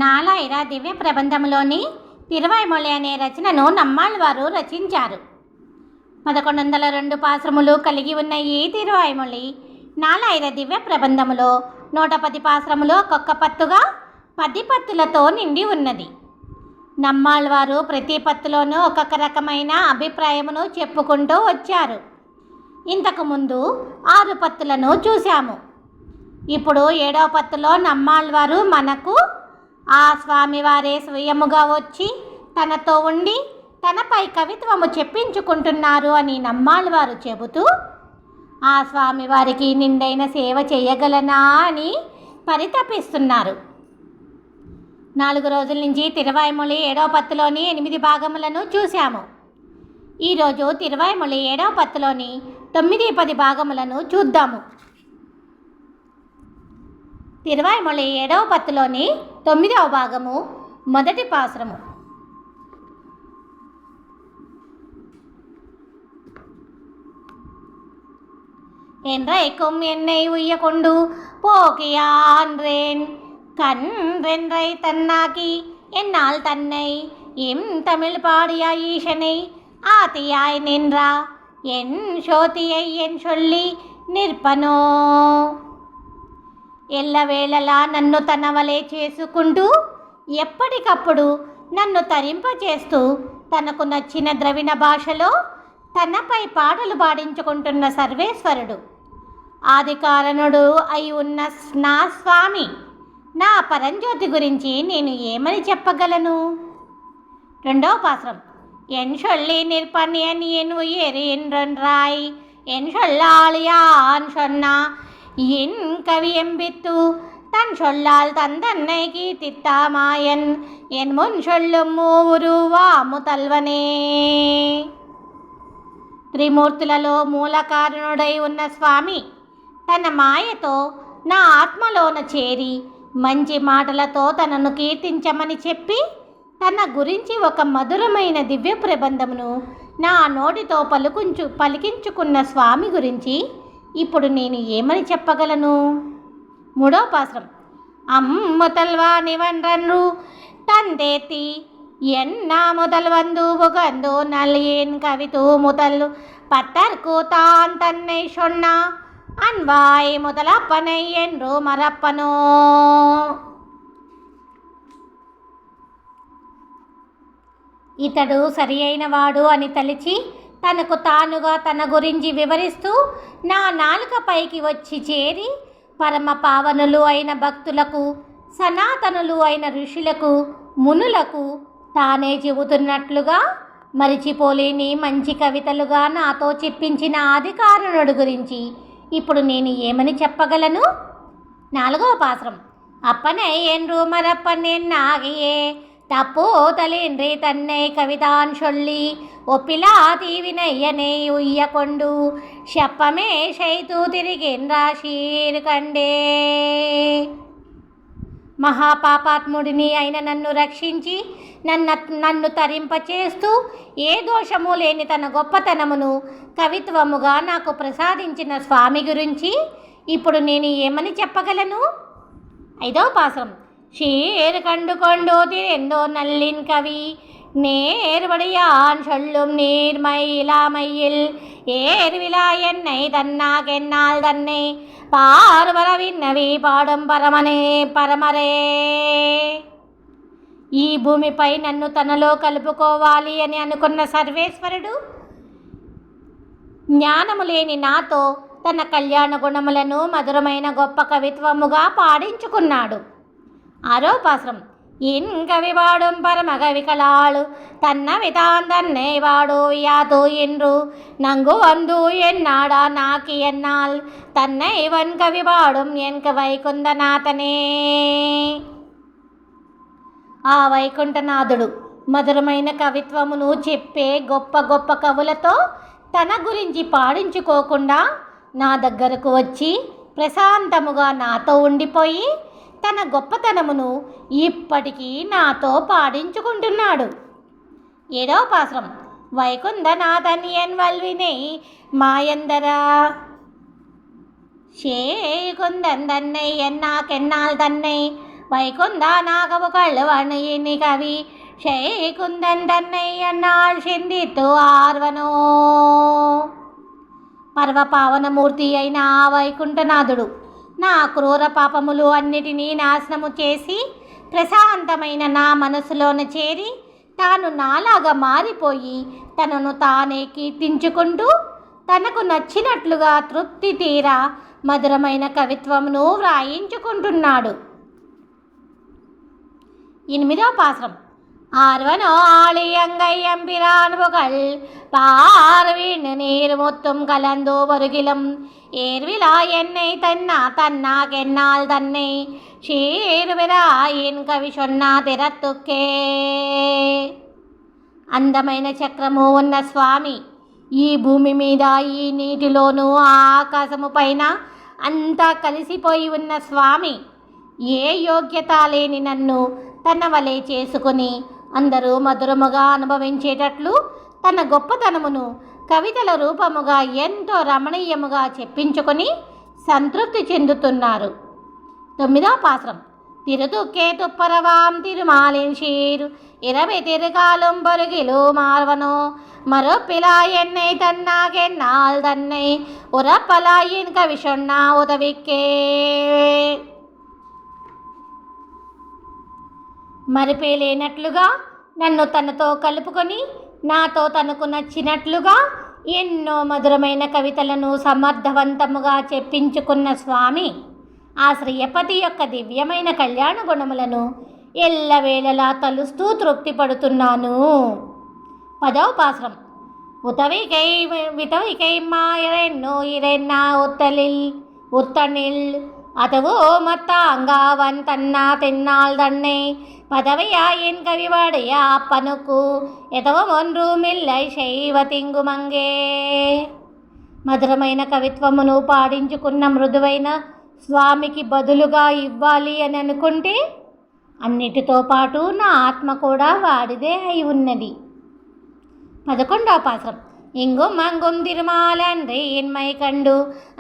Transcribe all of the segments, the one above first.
నాలాయిర దివ్య ప్రబంధంలోని తిరువైమొళి అనే రచనను నమ్మాళ్వారు రచించారు. 1102 పాశ్రములు కలిగి ఉన్న ఈ తిరువైమొళి నాలాయిర దివ్య ప్రబంధములో 110 పాశ్రములు ఒక్కొక్క పత్తుగా 10 పత్తులతో నిండి ఉన్నది. నమ్మాళ్వారు ప్రతి పత్తులోనూ ఒక్కొక్క రకమైన అభిప్రాయమును చెప్పుకుంటూ వచ్చారు. ఇంతకుముందు 6 పత్తులను చూశాము. ఇప్పుడు 7వ పత్తులో నమ్మాళ్వారు మనకు ఆ స్వామివారే స్వయముగా వచ్చి తనతో ఉండి తనపై కవిత్వము చెప్పించుకుంటున్నారు అని నమ్మాళ్వారు చెబుతూ ఆ స్వామివారికి నిండైన సేవ చేయగలనా అని పరితపిస్తున్నారు. 4 రోజుల నుంచి తిరువైమొళి 7వ పత్తులోని 8 భాగములను చూశాము. ఈరోజు తిరువైమొళి 7వ పత్తులోని 9-10 భాగములను చూద్దాము. తిరువైమొళి 7వ పత్తులోని 9వ భాగము మొదటి పాశ్రము. என்றைக்கும் என்னை உய்யக்கொண்டு போகியான்றேன் கன்றென்றை தன்னாக்கி என்னால் தன்னை எம் தமிழ் பாடிய ஈசனை ஆத்தியாய் நின்றா என் சோதியை என் சொல்லி నిర్పనో. ఎల్లవేళలా నన్ను తన వలె చేసుకుంటూ ఎప్పటికప్పుడు నన్ను తరింపచేస్తూ తనకు నచ్చిన ద్రవిణ భాషలో తనపై పాటలు పాడించుకుంటున్న సర్వేశ్వరుడు ఆది కారణుడు అయి ఉన్న నా స్వామి నా పరంజ్యోతి గురించి నేను ఏమని చెప్పగలను? 2వ పాశ్రం. ఎన్ சொல்லி நிற்பன் என் உயிர் என்றாய் என் சொல்லாளியான் சொன்னா என் கவி எம்பித்து தன் சொல்லால் தந்தன்னை கீர்த்தித்தாமாயன் என் முன் சொல்லும் మూవురువాము తల్వనే. త్రిమూర్తులలో మూల కారణుడై ఉన్న స్వామి తన మాయతో నా ఆత్మలోన చేరి మంచి మాటలతో తనను కీర్తించమని చెప్పి తన గురించి ఒక మధురమైన దివ్య ప్రబంధమును నా నోటితో పలికించుకున్న స్వామి గురించి ఇప్పుడు నేను ఏమని చెప్పగలను? 3వ పాశ్రం. అమ్ముతల్వా నివన్రన్రు తందేతి ఎన్నా முதல் வந்து புகந்து நல்லியன் கவித்து முதல் பத்தற்கு தான் தன்னை சொன்னா அன்வாய் முதலப்பனை என்று మరప్పనో. ఇతడు సరి అయినవాడు అని తలిచి తనకు తానుగా తన గురించి వివరిస్తూ నా నాలుక పైకి వచ్చి చేరి పరమ పావనులు అయిన భక్తులకు సనాతనులు అయిన ఋషులకు మునులకు తానే చెబుతున్నట్లుగా మరిచిపోలేని మంచి కవితలుగా నాతో చెప్పించిన ఆది కారణుడు గురించి ఇప్పుడు నేను ఏమని చెప్పగలను? 4వ పాశ్రం. అప్పనై என்று மரப்பனேன் ஆகியே தப்போ தலின்றி தன்னை கவிதான் சொல்லி ஒப்பிலா தீவினையனை ఉయ్యకొండు శప్పమే శైతూ తిరిగిన్రా శీర్ కండే. మహాపాపాత్ముడిని అయిన నన్ను రక్షించి నన్ను తరింపచేస్తూ ఏ దోషము లేని తన గొప్పతనమును కవిత్వముగా నాకు ప్రసాదించిన స్వామి గురించి ఇప్పుడు నేను ఏమని చెప్పగలను? 5వ పాశ్రం. ஷீர் கண்டு கொண்டோ திரெந்தோ நல்லின் கவி நேர்வடியான் சொல்லும் நீர்மை இலாமையில் ஏர்விழா என்னை தன்னாகென்னால் தன்னை பார்வரவிన్నవి పాడం పరమరే. ఈ భూమిపై నన్ను తనలో కలుపుకోవాలి అని అనుకున్న సర్వేశ్వరుడు జ్ఞానము లేని నాతో తన కళ్యాణ గుణములను మధురమైన గొప్ప కవిత్వముగా పాడించుకున్నాడు. 6వ పాశ్రం. ఇన్ కవి పాடும் పరమకవికళాళు తన్నవితాన్ తన్னை వాడు యాతో என்று நங்கு வந்து என்னாடா நாக்கி என்னால் தன்னை இவன் கவி பாடும் என் వైకుంఠనాథనే. ఆ వైకుంఠనాథుడు మధురమైన కవిత్వమును చెప్పే గొప్ప గొప్ప కవులతో తన గురించి పాడించుకోకుండా నా దగ్గరకు వచ్చి ప్రశాంతముగా నాతో ఉండిపోయి తన గొప్పతనమును ఇప్పటికీ నాతో పాడించుకుంటున్నాడు. 7వ పాశ్రం. వైకుంఠనాథన్ ఎన్ వల్వినై మాయందరా சேகுந்தன் தன்னை என்னாக்கென்னால் தன்னை வைகுந்த நாகவு கள்ளுவன் இனி கவி ஷெய்குந்தன் தன்னை அந்நாள் சிந்தித்து ఆర్వనో. పర్వపావనమూర్తి అయిన ఆ వైకుంఠనాథుడు నా క్రూర పాపములు అన్నిటినీ నాశనము చేసి ప్రశాంతమైన నా మనసులోన చేరి తాను నాలాగా మారిపోయి తనను తానే కీర్తించుకుంటూ తనకు నచ్చినట్లుగా తృప్తి తీరా మధురమైన కవిత్వమును వ్రాయించుకుంటున్నాడు. 8వ పాశ్రం. ஆர்வனோ ஆளி அங்கை எம்பிரான் புகழ் பார்வின் நீர் முத்தும் கலந்தோ வருகிலும் ஏர்விழா என்னை தன்னாகென்னால் தன்னை ஷீர்விழா என் కవి சொன்னா తిరత్తుకే. అందమైన చక్రము ఉన్న స్వామి, ఈ భూమి మీద ఈ నీటిలోనూ ఆకాశము పైన అంతా కలిసిపోయి ఉన్న స్వామి ఏ యోగ్యత లేని నన్ను తన వలె చేసుకుని అందరూ మధురముగా అనుభవించేటట్లు తన గొప్పతనమును కవితల రూపముగా ఎంతో రమణీయముగా చెప్పించుకొని సంతృప్తి చెందుతున్నారు. 9వ పాశ్రం. తిరుతుక్కే తుప్పరవాం తిరుమాలిన్ షీరు இரவை திருகாலும் பருகிலும் ஆர்வனோ மறுப்பிலா என்னை தன்னாகென்னால் தன்னை உறப்பலாயின் கவி சொன்னா உதவிக்கே. మరిపే లేనట్లుగా నన్ను తనతో కలుపుకొని నాతో తనకు నచ్చినట్లుగా ఎన్నో మధురమైన కవితలను సమర్థవంతముగా చెప్పించుకున్న స్వామి ఆ శ్రీయపతి యొక్క దివ్యమైన కళ్యాణ గుణములను ఎల్లవేళలా తలుస్తూ తృప్తి పడుతున్నాను. 10వ పాశ్రం. விதவிகை மாயரென்னோ இரென்னா உத்தனில் அதுவோ மத்தாங்காவன் தன்னா தென்னால் தன்னை பதவியாயின் கவிவாடையா அப்பனுக்கு எதவும் ஒன்றுమిల్లై శైవతింగుమంగే. మధురమైన కవిత్వమును పాడించుకున్న మృదువైన స్వామికి బదులుగా ఇవ్వాలి అని అనుకుంటే అన్నిటితో పాటు నా ఆత్మ కూడా వాడిదే అయి ఉన్నది. 11వ పాశ్రం. இங்கும் அங்கும் திருமாலன்றி இன்மை கண்டு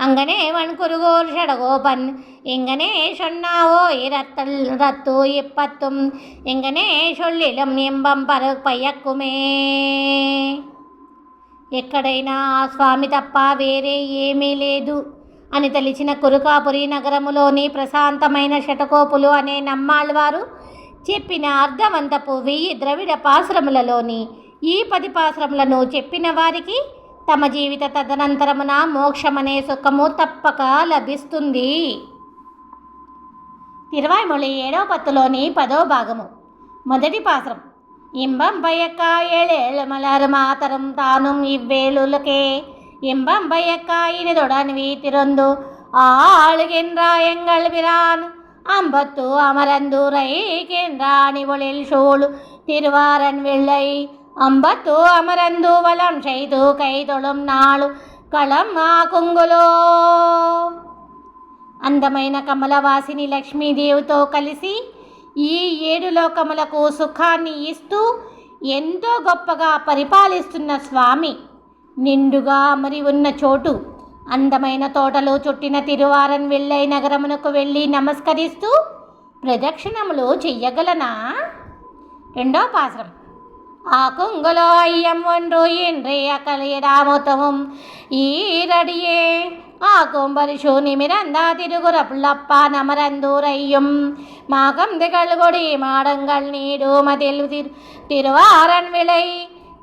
அங்கனே வன்குருகோர் ஷடகோபன் எங்கனே சொன்னாவோ ரத்து இப்பத்தும் எங்கனே சொல்லிலும் ఎంబం పయ్యక్కుమే. ఎక్కడైనా ఆ స్వామి తప్ప వేరే ఏమీ లేదు అని తెలిసిన కురుకాపురి నగరములోని ప్రశాంతమైన శటకోపులు అనే నమ్మాళ్ళవారు చెప్పిన అర్ధవంతపు 1000 ద్రవిడ పాశ్రములలోని ఈ 10 పాశ్రములను చెప్పిన వారికి తమ జీవిత తదనంతరమున మోక్షమనే సుఖము తప్పక లభిస్తుంది. తిరువాయ్మొళి 7వ పత్తులోని 10వ భాగము. మొదటి పాశ్రం. ఇంబం பயக்க ஏழேழு மலர் மாதரும் தானும் இவ்வேளுலகே இன்பம் பயக்க இனிதுடன் வீத்திருந்து ஆளுகின்றாயங்கள் பிரான் அம்பத்து அமரந்துரைக்கின்றாணி ஒளில் சூழ் திருவாரன் வெள்ளை అంబత్తు అమరందు వలం చైతు కైతొళం నాಳು కళం ఆ కుంగులో. అందమైన కమలవాసిని లక్ష్మీదేవితో కలిసి ఈ 7 లోకములకు సుఖాన్ని ఇస్తూ ఎంతో గొప్పగా పరిపాలిస్తున్న స్వామి నిండుగా అమరి ఉన్న చోటు అందమైన తోటలు చుట్టిన తిరువారన్ వెల్లై నగరమునకు వెళ్ళి నమస్కరిస్తూ ప్రదక్షిణములు చెయ్యగలనా? 2వ పాశ్రం. ஆக்குங்களோ ஐயம் ஒன்று இன்றைய கலியடாமொத்தமும் ஈரடியே ஆக்கும் பரிசு நிமிரந்தா திருகுறப்புள்ளப்பா நமரந்தூரையும் மாகம் திகழ்கொடி மாடங்கள் நீடுமதில் திருவாரன் விளை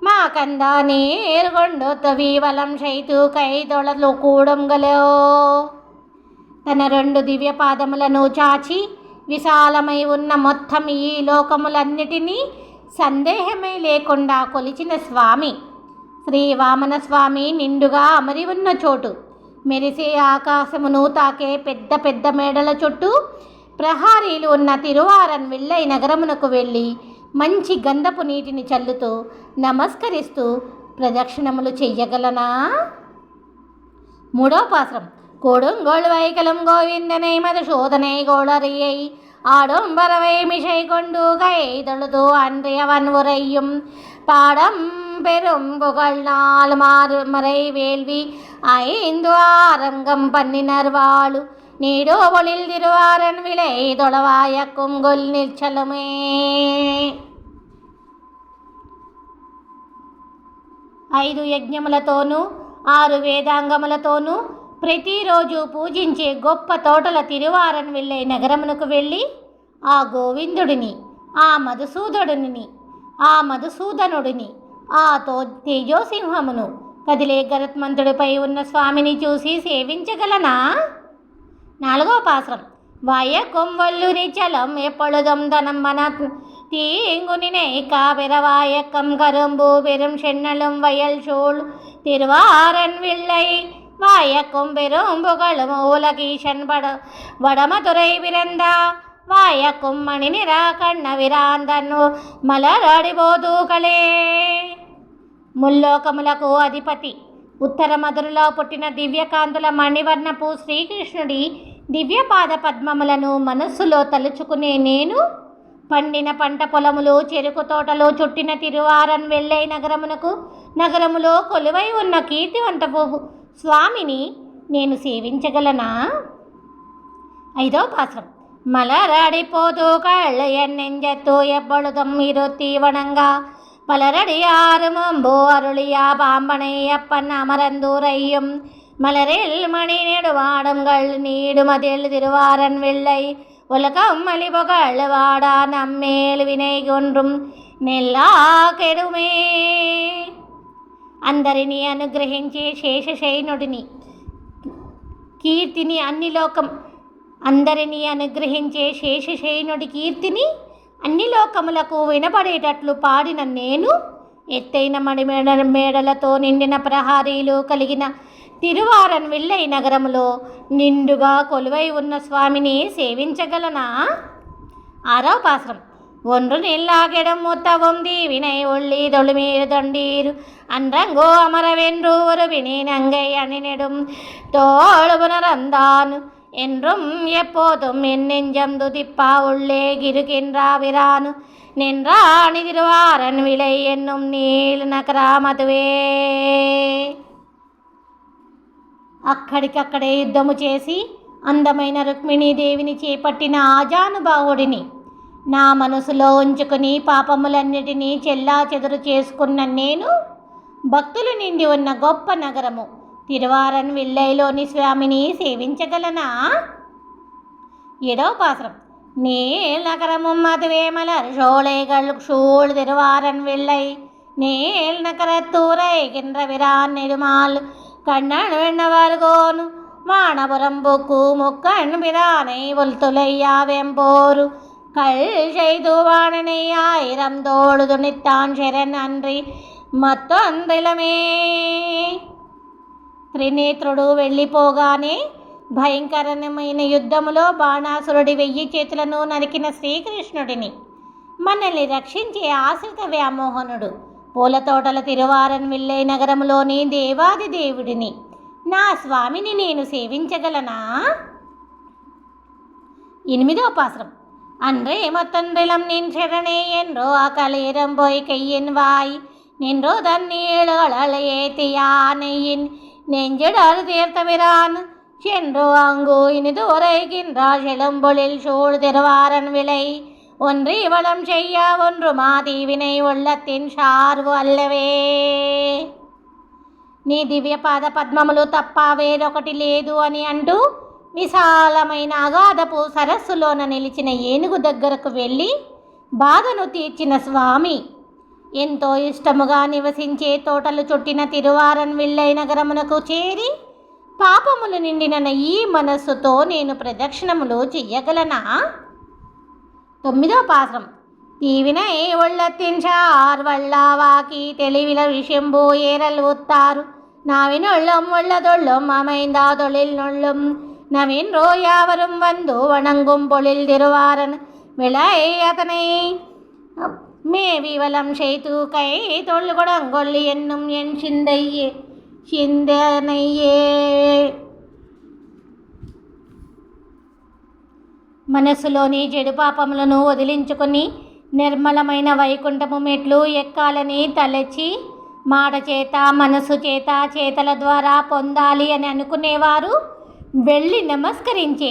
మాకందా నీరుగొండు తవీవలం శైతు కైదొళలు కూడంగలో. తన 2 దివ్య పాదములను చాచి విశాలమై ఉన్న మొత్తం ఈ లోకములన్నిటినీ సందేహమే లేకుండా కొలిచిన స్వామి శ్రీ వామన స్వామి నిండుగా అమరి ఉన్న చోటు మెరిసే ఆకాశమును తాకే పెద్ద పెద్ద మేడల చుట్టూ ప్రహారీలు ఉన్న తిరువారన్ వెల్లై నగరమునకు వెళ్ళి మంచి గంధపు నీటిని చల్లుతూ నమస్కరిస్తూ ప్రదక్షిణములు చెయ్యగలనా? 3వ పాశ్రం. கொடுங்கோள் வைகலம் கோவிந்தனை மதுசூதனை கோளறியை ஆடம்பரவை மிசை கொண்டு கைதொழுது அன்றியவன் உரையும் பாடம் பெரும் புகழ் 4 மறை வேள்வி 5 ஆரங்கம் பண்ணினர் வாழு நீடோ ஒளில் திருவாரன் விளை தொழவாய குங்கொல் நிற்சலுமே. 5 యజ్ఞములతోనూ 6 వేదాంగములతోనూ ప్రతిరోజు పూజించే గొప్ప తోటల తిరువారన్ వెళ్ళే నగరమునకు వెళ్ళి ఆ గోవిందుడిని, ఆ మధుసూదనుడిని, ఆ తేజోసింహమును, కదిలే గరుత్మంతుడిపై ఉన్న స్వామిని చూసి సేవించగలనా? 4వ పాశ్రం. వాయ కొంవల్లుని చలం ఎప్పొழுதும் தனம் மன தீங்குனினை காவிரவாயக்கம் கரும்பு பெரும் சென்னலும் வயல் சூழ் திருவாரன் வில்லை வாயக்கும் பெரும் புகழும் உலகீஷன் வடமதுரை பிறந்தா వాయకుం మణినిరా కన్న విరాందను మలరాడిబోదూకలే. ముల్లోకములకు అధిపతి ఉత్తర మధురలో పుట్టిన దివ్యకాంతుల మణివర్ణపు శ్రీకృష్ణుడి దివ్యపాద పద్మములను మనస్సులో తలుచుకునే నేను పండిన పంట పొలములు, చెరుకు తోటలు చుట్టిన తిరువారన్ వెళ్ళే నగరములో కొలువై ఉన్న కీర్తివంతపు స్వామిని నేను సేవించగలనా? 5వ పాశ్రం. மலரடிப்போது கள்ளு என் நெஞ்சத்து எப்பொழுதும் இருத்தி வணங்க பலரடியாறு மம்பு அருளியா பாம்பனை அப்பன் அமரந்தூரையும் மலரில் மணி நெடுவாடுங்கள் நீடுமதில் திருவாரன் வெள்ளை உலகம் மலிபுகழ் வாடா நம்மேல் வினை கொன்றும் నెల్లా కెడుమే. అందరినీ అనుగ్రహించే శేషశయనుడిని కీర్తిని అందరినీ అనుగ్రహించే శేషశయనుడి కీర్తిని అన్ని లోకములకు వినపడేటట్లు పాడిన నేను ఎత్తైన మేడలతో నిండిన ప్రహారీలు కలిగిన తిరువారన్ విల్లై నగరములో నిండుగా కొలువై ఉన్న స్వామిని సేవించగలనా? 6వ పాశ్రం. ஒன்று நில்லாகிடம் முத்தவும் தீவினை ஒள்ளி தொழுமீறு தொண்டீரு அன்றங்கோ அமரவென்று ஒரு வினை நங்கை அணிநெடும் தோழுபுணரந்தானு என்றும் எப்போதும் என் நெஞ்சம் துதிப்பா உள்ளே கிருகின்றாவிரானு நின்றாணி திருவாரன் விளை என்னும் నీల్ నగరామదువే. అక్కడికక్కడే యుద్ధము చేసి అందమైన రుక్మిణీదేవిని చేపట్టిన ఆజానుభావుడిని నా మనసులో ఉంచుకుని పాపములన్నిటినీ చెల్లా చెదురు చేసుకున్న నేను భక్తులు నిండి ఉన్న గొప్ప నగరము తిరువారన్ విల్లైలోని స్వామిని సేవించగలనా? 7వ పాశ్రం. நீல் நகரமும் அதுவே மலர் சோலைகள் சூழ் திருவாரன் வெள்ளை நீல் நகரத்தூரைகின்ற விரான் நெடுமால் கண்ணன் வெண்ணவர்கோனு வானபுரம் பூக்கு முக்கண் பிரானை உள்துளையா வெம்போரு கல் செய்து வாணனை 1000 தோடு துணித்தான் శరణ్ அன்றி మత్తొందిలమే. త్రినేత్రుడు వెళ్ళిపోగానే భయంకరమైన యుద్ధములో బాణాసురుడి 1000 చేతులను నరికిన శ్రీకృష్ణుడిని, మనల్ని రక్షించే ఆశ్రిత వ్యామోహనుడు, పూలతోటల తిరువారన్ విల్లై నగరములోని దేవాది దేవుడిని, నా స్వామిని నేను సేవించగలనా? 8వ పాశ్రం. அன்றே மொத்தொன்றிலும் நின் சரணே என்றோ அகலேரம் போய் கையின் வாய் நின்றோ தண்ணீழலை ஏத்தியானையின் நெஞ்சிடர் தீர்த்தமிரான் சென்றோ அங்கு இனிது உரைகின்றார் செழும்பொழில் சூழ் திருவாரன் விளை ஒன்றி வளம் செய்ய ஒன்று மாதீவினை உள்ளத்தின் சார்வு அல்லవే. నీ దివ్యపాద పద్మములు తప్ప వేరొకటి లేదు అని అంటూ విశాలమైన అగాధపు సరస్సులోన నిలిచిన ఏనుగు దగ్గరకు వెళ్ళి బాధను తీర్చిన స్వామి, ఎంతో ఇష్టముగా నివసించే తోటలు చుట్టిన తిరువారన్ విల్లై నగరమునకు చేరి పాపములు నిండిన ఈ మనస్సుతో నేను ప్రదక్షిణములు చెయ్యగలనా? 9వ పాశ్రం. தீவினை உள்ளத்தின் சார் வல்லாவாக்கி தெளிவில விஷம்பு ஏறல் ஊத்தாரு நாவினுள்ளும் உள்ளதுள்ளும் அமைந்தா தொழில் நுள்ளும் நவீன் ரோயாவரும் வந்து வணங்கும் பொழில் திருவாரன் விளை அதனை மேவிவலம் செய்து கை தொழுகொடங்கொள்ளி என்னும் என் சிந்தனையே. మనసులోని చెడు పాపములను వదిలించుకొని నిర్మలమైన వైకుంఠము మెట్లు ఎక్కాలని తలచి మాట చేత మనసు చేత చేతల ద్వారా పొందాలి అని అనుకునేవారు వెళ్ళి నమస్కరించే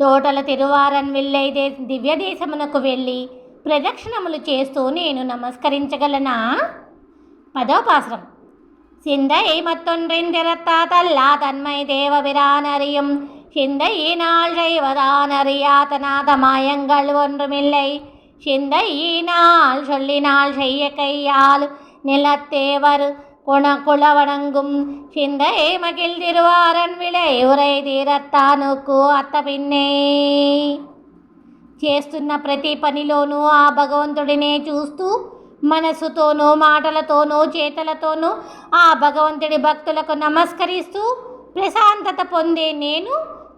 తోటల తిరువారన్ వెళ్ళే దివ్యదేశమునకు వెళ్ళి ప్రదక్షిణములు చేస్తూ నేను నమస్కరించగలనా? 10వ పాసురం. சிந்தை மத்தொன்றிந்திரத்தல்லா தன்மை தேவபிரானறியும் சிந்தையினால் செய்வதானறியாதநாத மாயங்கள் ஒன்றுமில்லை சிந்தையினால் சொல்லினால் செய்ய கையால் நிலத்தேவர் குளவணங்கும் சிந்தை மகிழ் திருவாரன் விளை உரை తీరత్తానుకు అత్త పిన్నే. చేస్తున్న ప్రతి పనిలోనూ ఆ భగవంతుడినే చూస్తూ మనసుతోనూ మాటలతోనూ చేతలతోనూ ఆ భగవంతుడి భక్తులకు నమస్కరిస్తూ ప్రశాంతత పొందే నేను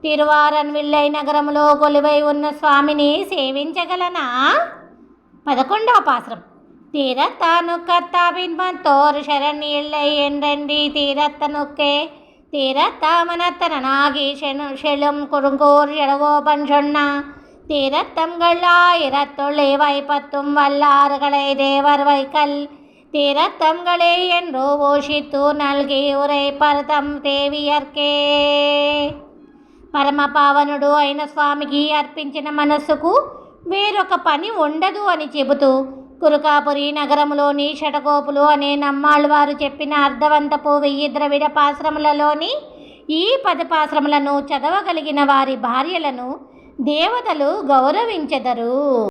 తిరువారన్విల్లై నగరంలో కొలువై ఉన్న స్వామిని సేవించగలనా? 11వ పాసురం. తీరత్తానుక్కత్తాపిన్మత్తోరు శరణ్యిల్లై ఎండ్రండి తీరత్తనుక్కే తీరத்தாமனத்தன நாகி செழும் குறுங்கோர் செடகோபன் சொன்னா தீரத்தங்கள் ஆயிரத்துள்ளே வைப்பத்தும் வல்லாறுகளை தேவர் வைக்கல் తీరత్తంగళే ఎండ్రో ఓషిత్తు నల్గి ఉరై పరతం దేవియర్కే. పరమపావనుడు అయిన స్వామికి అర్పించిన మనస్సుకు వేరొక పని ఉండదు అని చెబుతూ కురుకాపురి నగరంలోని షటకోపులు అనే నమ్మాళ్ళవారు చెప్పిన అర్ధవంతపు 1000 ద్రవిడ పాశ్రములలోని ఈ 10 పాశ్రములను చదవగలిగిన వారి భార్యలను దేవతలు గౌరవించెదరు.